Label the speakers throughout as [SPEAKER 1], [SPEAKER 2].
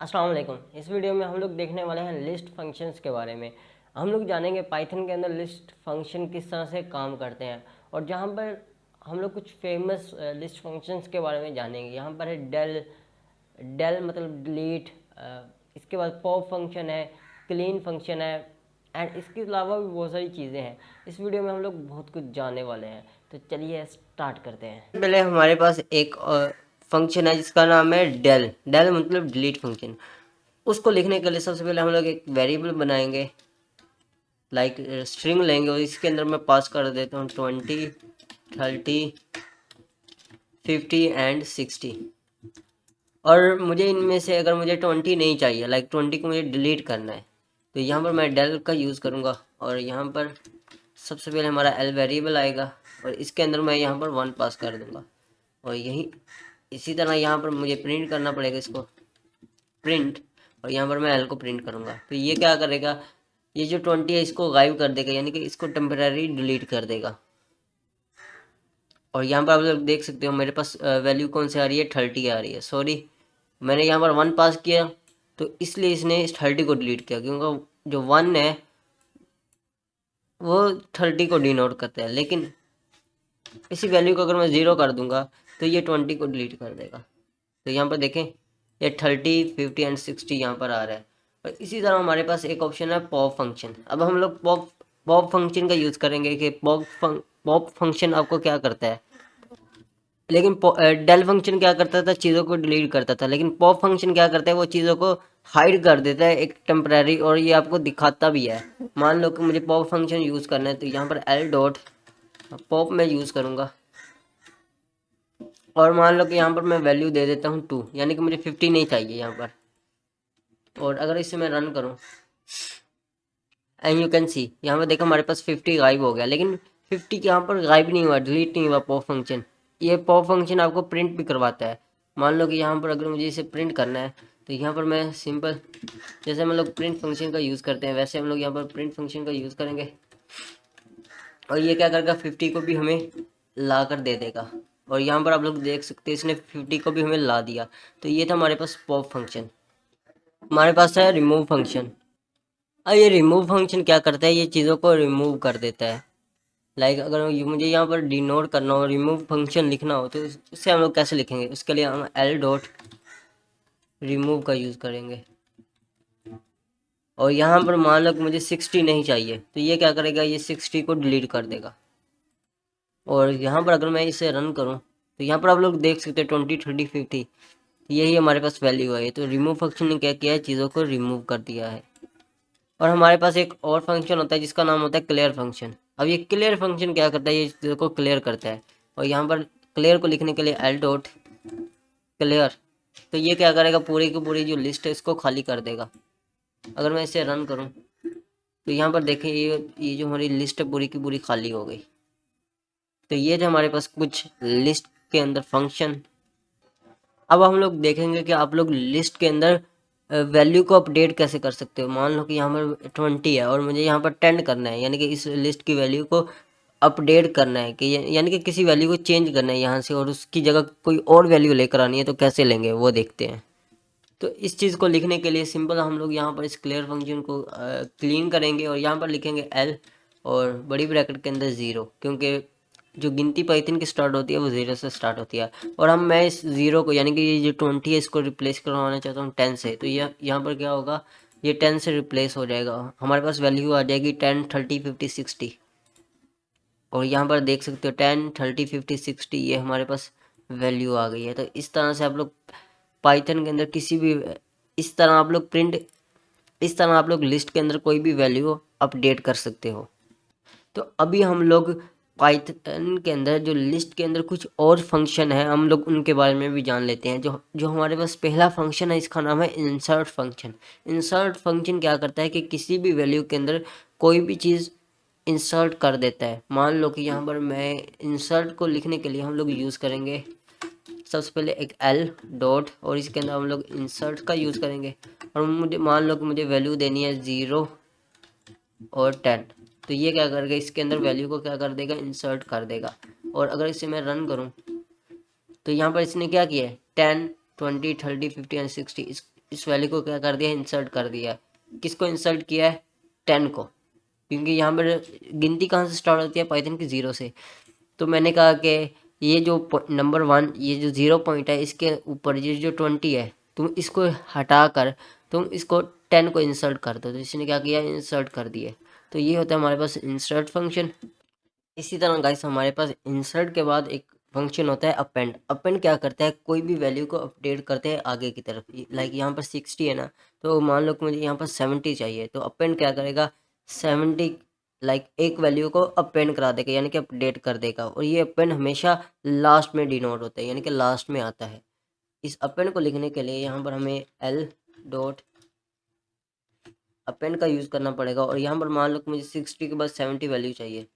[SPEAKER 1] अस्सलाम वालेकुम। इस वीडियो में हम लोग देखने वाले हैं लिस्ट फंक्शंस के बारे में। हम लोग जानेंगे पाइथन के अंदर लिस्ट फंक्शन किस तरह से काम करते हैं, और जहाँ पर हम लोग कुछ फेमस लिस्ट फंक्शंस के बारे में जानेंगे। यहाँ पर है डेल, डेल मतलब डिलीट, इसके बाद पॉप फंक्शन है, क्लीन फंक्शन है, एंड इसके अलावा भी बहुत सारी चीज़ें हैं। इस वीडियो में हम लोग बहुत कुछ जानने वाले हैं, तो चलिए स्टार्ट करते हैं। पहले हमारे पास एक फंक्शन है जिसका नाम है डेल। डेल मतलब डिलीट फंक्शन। उसको लिखने के लिए सबसे पहले हम लोग एक वेरिएबल बनाएंगे, लाइक स्ट्रिंग लेंगे, और इसके अंदर मैं पास कर देता हूँ 20, 30, 50 एंड 60। और मुझे इनमें से अगर मुझे 20 नहीं चाहिए, लाइक 20 को मुझे डिलीट करना है, तो यहाँ पर मैं डेल का यूज़ करूँगा। और यहाँ पर सबसे पहले हमारा एल वेरिएबल आएगा, और इसके अंदर मैं यहाँ पर 1 पास कर दूँगा। और यही इसी तरह यहाँ पर मुझे प्रिंट करना पड़ेगा, इसको प्रिंट, और यहाँ पर मैं एल को प्रिंट करूँगा। तो ये क्या करेगा, ये जो 20 है इसको गायब कर देगा, यानी कि इसको टेम्परेरी डिलीट कर देगा। और यहाँ पर आप लोग देख सकते हो मेरे पास वैल्यू कौन सी आ रही है, 30 आ रही है। सॉरी, मैंने यहाँ पर 1 पास किया, तो इसलिए इसने इस 30 को डिलीट किया, क्योंकि जो 1 है वो 30 को डिनोट करता है। लेकिन इसी वैल्यू को अगर मैं 0 कर दूंगा तो ये 20 को डिलीट कर देगा। तो यहाँ पर देखें, ये 30, 50 एंड 60 यहाँ पर आ रहा है। और इसी तरह हमारे पास एक ऑप्शन है पॉप फंक्शन। अब हम लोग पॉप फंक्शन का यूज़ करेंगे कि पॉप फंक्शन आपको क्या करता है। लेकिन डेल फंक्शन क्या करता था, चीज़ों को डिलीट करता था, लेकिन पॉप फंक्शन क्या करता है, वो चीज़ों को हाइड कर देता है एक टेम्परेरी, और ये आपको दिखाता भी है। मान लो कि मुझे पॉप फंक्शन यूज़ करना है, तो यहाँ पर एल डॉट पॉप में यूज़ करूँगा, और मान लो कि यहाँ पर मैं वैल्यू दे देता हूँ 2, यानी कि मुझे 50 नहीं चाहिए यहाँ पर। और अगर इसे मैं रन करूँ, एंड यू कैन सी यहाँ पर देखो हमारे पास 50 गायब हो गया, लेकिन 50 यहाँ पर गायब नहीं हुआ, डिलीट नहीं हुआ पॉप फंक्शन। ये पॉप फंक्शन आपको प्रिंट भी करवाता है। मान लो कि यहाँ पर अगर मुझे इसे प्रिंट करना है, तो यहाँ पर मैं सिंपल, जैसे हम लोग प्रिंट फंक्शन का यूज़ करते हैं, वैसे हम लोग यहाँ पर प्रिंट फंक्शन का यूज़ करेंगे। और ये क्या करेगा, 50 को भी हमें ला कर दे देगा। और यहाँ पर आप लोग देख सकते हैं इसने 50 को भी हमें ला दिया। तो ये था हमारे पास पॉप फंक्शन। हमारे पास है रिमूव फंक्शन। अब ये रिमूव फंक्शन क्या करता है, ये चीज़ों को रिमूव कर देता है। लाइक अगर मुझे यहाँ पर डिनोट करना हो, रिमूव फंक्शन लिखना हो, तो इससे हम लोग कैसे लिखेंगे, उसके लिए हम एल डॉट रिमूव का यूज़ करेंगे। और यहाँ पर मान लो कि मुझे 60 नहीं चाहिए, तो ये क्या करेगा, ये 60 को डिलीट कर देगा। और यहाँ पर अगर मैं इसे रन करूँ, तो यहाँ पर आप लोग देख सकते हैं 20, 30, 50, यही हमारे पास वैल्यू है। तो रिमूव फंक्शन ने क्या किया है, चीज़ों को रिमूव कर दिया है। और हमारे पास एक और फंक्शन होता है जिसका नाम होता है क्लियर फंक्शन। अब ये क्लियर फंक्शन क्या करता है, ये चीज़ों को क्लियर करता है। और यहाँ पर क्लियर को लिखने के लिए एल डॉट क्लियर, तो ये क्या करेगा, पूरी की पूरी जो लिस्ट है इसको खाली कर देगा। अगर मैं इसे रन करूँ, तो यहाँ पर देखें ये जो हमारी लिस्ट है पूरी की पूरी खाली हो गई। तो ये थे हमारे पास कुछ लिस्ट के अंदर फंक्शन। अब हम लोग देखेंगे कि आप लोग लिस्ट के अंदर वैल्यू को अपडेट कैसे कर सकते हो। मान लो कि यहाँ पर 20 है और मुझे यहाँ पर 10 करना है, यानी कि इस लिस्ट की वैल्यू को अपडेट करना है, कि यानी कि किसी वैल्यू को चेंज करना है यहाँ से, और उसकी जगह कोई और वैल्यू लेकर आनी है, तो कैसे लेंगे वो देखते हैं। तो इस चीज़ को लिखने के लिए सिंपल हम लोग यहाँ पर इस क्लियर फंक्शन को क्लीन करेंगे, और यहाँ पर लिखेंगे एल और बड़ी ब्रैकेट के अंदर 0, क्योंकि जो गिनती पाइथन की स्टार्ट होती है वो 0 से स्टार्ट होती है। और मैं इस 0 को, यानी कि ये जो 20 है, इसको रिप्लेस करवाना चाहता हूँ 10 से। तो ये यहाँ पर क्या होगा, ये 10 से रिप्लेस हो जाएगा, हमारे पास वैल्यू आ जाएगी 10, 30, 50, 60। और यहाँ पर देख सकते हो 10, 30, 50, 60, ये हमारे पास वैल्यू आ गई है। तो इस तरह से आप लोग पाइथन के अंदर किसी भी, इस तरह आप लोग इस तरह आप लोग लिस्ट के अंदर कोई भी वैल्यू अपडेट कर सकते हो। तो अभी हम लोग पाइथन के अंदर जो लिस्ट के अंदर कुछ और फंक्शन है, हम लोग उनके बारे में भी जान लेते हैं। जो जो हमारे पास पहला फंक्शन है, इसका नाम है इंसर्ट फंक्शन। इंसर्ट फंक्शन क्या करता है कि किसी भी वैल्यू के अंदर कोई भी चीज़ इंसर्ट कर देता है। मान लो कि यहाँ पर मैं इंसर्ट को लिखने के लिए हम लोग यूज़ करेंगे सबसे पहले एक एल डॉट, और इसके अंदर हम लोग इंसर्ट का यूज़ करेंगे। और मुझे मान लो कि मुझे वैल्यू देनी है 0 और 10, तो ये क्या करेगा, इसके अंदर वैल्यू को क्या कर देगा, इंसर्ट कर देगा। और अगर इसे मैं रन करूं, तो यहाँ पर इसने क्या किया है, 10, 20, 30, 50 एंड 60, इस वैल्यू को क्या कर दिया, इंसर्ट कर दिया है। किसको इंसर्ट किया है, 10 को, क्योंकि यहाँ पर गिनती कहाँ से स्टार्ट होती है, पाइथन की 0 से। तो मैंने कहा कि ये जो नंबर 1, ये जो 0 पॉइंट है, इसके ऊपर ये जो 20 है, तुम इसको हटा कर तुम इसको 10 को इंसर्ट कर दो। तो इसने क्या किया, इंसर्ट कर दिए। तो ये होता है हमारे पास इंसर्ट फंक्शन। इसी तरह गाइस हमारे पास इंसर्ट के बाद एक फंक्शन होता है अपेंड। अपेंड क्या करता है, कोई भी वैल्यू को अपडेट करते हैं आगे की तरफ। लाइक यहाँ पर 60 है ना, तो मान लो कि मुझे यहाँ पर 70 चाहिए, तो अपेंड क्या करेगा, 70 लाइक एक वैल्यू को अपेंड करा देगा, यानी कि अपडेट कर देगा। और ये अपेंड हमेशा लास्ट में डिनोट होता है, यानी कि लास्ट में आता है। इस अपेंड को लिखने के लिए यहाँ पर हमें एल डॉट अपेंड का यूज़ करना पड़ेगा। और यहाँ पर मान लो कि मुझे 60 के बाद 70 वैल्यू चाहिए,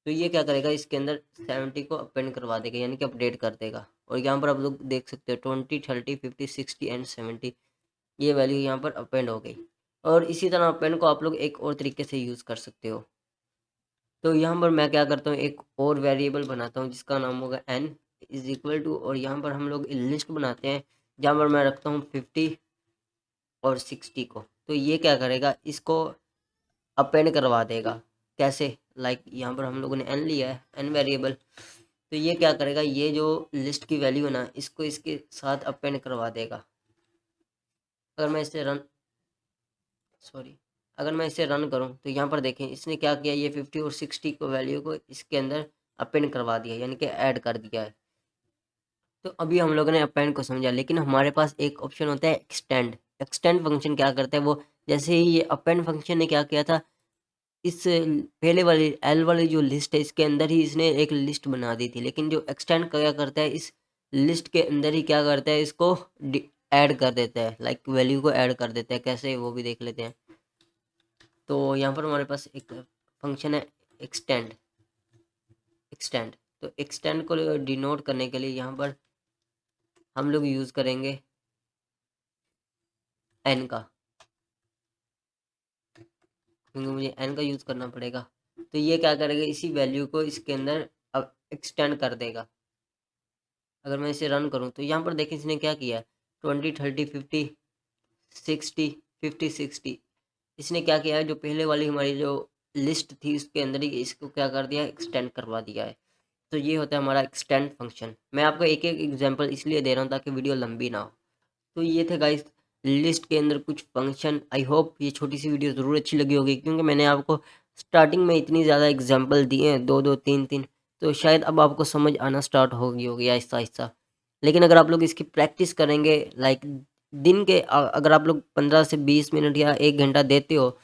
[SPEAKER 1] तो ये क्या करेगा, इसके अंदर 70 को अपेंड करवा देगा, यानी कि अपडेट कर देगा। और यहाँ पर आप लोग देख सकते हो 20, 30, 50, 60 एंड 70, ये वैल्यू यहाँ पर अपेंड हो गई। और इसी तरह अपेंड को आप लोग एक और तरीके से यूज़ कर सकते हो। तो यहाँ पर मैं क्या करता हूँ, एक और वेरिएबल बनाता हूँ जिसका नाम होगा n इज इक्वल टू, और यहाँ पर हम लोग लिस्ट बनाते हैं जहाँ पर मैं रखता हूँ 50 और 60 को। तो ये क्या करेगा, इसको अपेंड करवा देगा। कैसे, लाइक यहाँ पर हम लोगों ने n लिया है, n वेरिएबल। तो ये क्या करेगा, ये जो लिस्ट की वैल्यू है ना, इसको इसके साथ अपेंड करवा देगा। अगर मैं इसे रन अगर मैं इसे रन करूं तो यहाँ पर देखें इसने क्या किया, ये 50 और 60 को वैल्यू को इसके अंदर अपेंड करवा दिया, यानी कि ऐड कर दिया है। तो अभी हम लोगों ने अपेंड को समझा, लेकिन हमारे पास एक ऑप्शन होता है एक्सटेंड। एक्सटेंड फंक्शन क्या करता है, वो जैसे ही ये अपेंड फंक्शन ने क्या किया था, इस पहले वाली एल वाली जो लिस्ट है इसके अंदर ही इसने एक लिस्ट बना दी थी। लेकिन जो एक्सटेंड क्या करता है, इस लिस्ट के अंदर ही क्या करता है, इसको ऐड कर देता है, लाइक वैल्यू को ऐड कर देता है। कैसे, वो भी देख लेते हैं। तो यहाँ पर हमारे पास एक फंक्शन है एक्सटेंड। तो एक्सटेंड को डिनोट करने के लिए यहाँ पर हम लोग यूज़ करेंगे एन का, क्योंकि मुझे एन का यूज़ करना पड़ेगा। तो ये क्या करेगा, इसी वैल्यू को इसके अंदर अब एक्सटेंड कर देगा। अगर मैं इसे रन करूं तो यहाँ पर देखें इसने क्या किया, 20, 30, 50, 60, 50, 60, इसने क्या किया है, जो पहले वाली हमारी जो लिस्ट थी उसके अंदर ही इसको क्या कर दिया, एक्सटेंड करवा दिया है। तो ये होता है हमारा एक्सटेंड फंक्शन। मैं आपको एक एक एग्जांपल इसलिए दे रहा हूँ ताकि वीडियो लंबी ना हो। तो ये थे गाइस लिस्ट के अंदर कुछ फंक्शन। आई होप ये छोटी सी वीडियो ज़रूर अच्छी लगी होगी, क्योंकि मैंने आपको स्टार्टिंग में इतनी ज़्यादा एग्जांपल दिए हैं, 2 2 3 3, तो शायद अब आपको समझ आना स्टार्ट होगी आहिस्ता आहिस्ता। लेकिन अगर आप लोग इसकी प्रैक्टिस करेंगे, लाइक दिन के अगर आप लोग 15 से 20 मिनट या 1 घंटा देते हो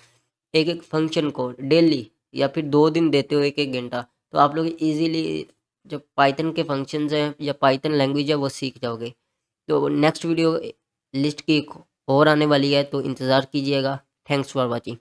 [SPEAKER 1] एक एक फंक्शन को डेली, या फिर 2 दिन देते हो 1 1 घंटा, तो आप लोग इजीली जो पाइथन के फंक्शंस हैं या पाइथन लैंग्वेज है वो सीख जाओगे। तो नेक्स्ट वीडियो लिस्ट की एक और आने वाली है, तो इंतज़ार कीजिएगा। Thanks for watching.